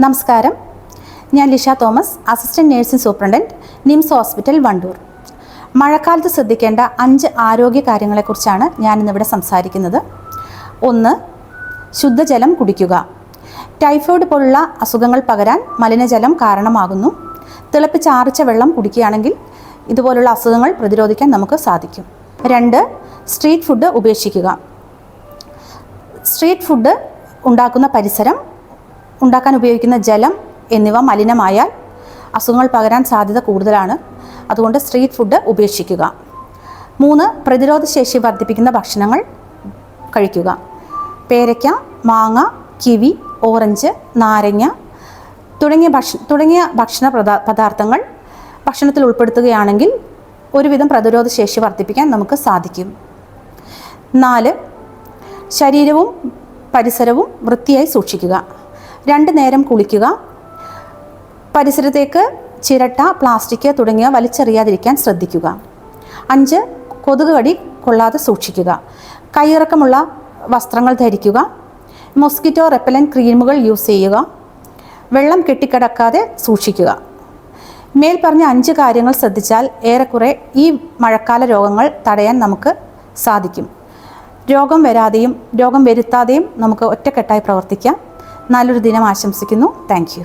നമസ്കാരം, ഞാൻ Lisha Thomas, assistant nursing superintendent, NIMS hospital, Wandoor. മഴക്കാലത്ത് ശ്രദ്ധിക്കേണ്ട 5 ആരോഗ്യ കാര്യങ്ങളെക്കുറിച്ചാണ് ഞാനിന്നിവിടെ സംസാരിക്കുന്നത്. 1. ശുദ്ധജലം കുടിക്കുക. ടൈഫോയിഡ് പോലുള്ള അസുഖങ്ങൾ പകരാൻ മലിനജലം കാരണമാകുന്നു. തിളപ്പിച്ചാറിച്ച വെള്ളം കുടിക്കുകയാണെങ്കിൽ ഇതുപോലുള്ള അസുഖങ്ങൾ പ്രതിരോധിക്കാൻ നമുക്ക് സാധിക്കും. 2. സ്ട്രീറ്റ് ഫുഡ് ഉപേക്ഷിക്കുക. സ്ട്രീറ്റ് ഫുഡ് ഉണ്ടാക്കുന്ന പരിസരം, ഉണ്ടാക്കാൻ ഉപയോഗിക്കുന്ന ജലം എന്നിവ മലിനമായാൽ അസുഖങ്ങൾ പകരാൻ സാധ്യത കൂടുതലാണ്. അതുകൊണ്ട് സ്ട്രീറ്റ് ഫുഡ് ഉപേക്ഷിക്കുക. 3. പ്രതിരോധശേഷി വർദ്ധിപ്പിക്കുന്ന ഭക്ഷണങ്ങൾ കഴിക്കുക. പേരയ്ക്ക, മാങ്ങ, കിവി, ഓറഞ്ച്, നാരങ്ങ തുടങ്ങിയ ഭക്ഷണ പദാർത്ഥങ്ങൾ ഭക്ഷണത്തിൽ ഉൾപ്പെടുത്തുകയാണെങ്കിൽ ഒരുവിധം പ്രതിരോധശേഷി വർദ്ധിപ്പിക്കാൻ നമുക്ക് സാധിക്കും. 4. ശരീരവും പരിസരവും വൃത്തിയായി സൂക്ഷിക്കുക. 2 നേരം കുളിക്കുക. പരിസരത്തേക്ക് ചിരട്ട, പ്ലാസ്റ്റിക് തുടങ്ങിയവ വലിച്ചെറിയാതിരിക്കാൻ ശ്രദ്ധിക്കുക. 5. കൊതുക് കടി കൊള്ളാതെ സൂക്ഷിക്കുക. കൈയിറക്കമുള്ള വസ്ത്രങ്ങൾ ധരിക്കുക. മോസ്കിറ്റോ റെപ്പലൻ്റ് ക്രീമുകൾ യൂസ് ചെയ്യുക. വെള്ളം കെട്ടിക്കിടക്കാതെ സൂക്ഷിക്കുക. മേൽപ്പറഞ്ഞ 5 കാര്യങ്ങൾ ശ്രദ്ധിച്ചാൽ ഏറെക്കുറെ ഈ മഴക്കാല രോഗങ്ങൾ തടയാൻ നമുക്ക് സാധിക്കും. രോഗം വരാതെയും രോഗം വരുത്താതെയും നമുക്ക് ഒറ്റക്കെട്ടായി പ്രവർത്തിക്കാം. നല്ലൊരു ദിനം ആശംസിക്കുന്നു. Thank you.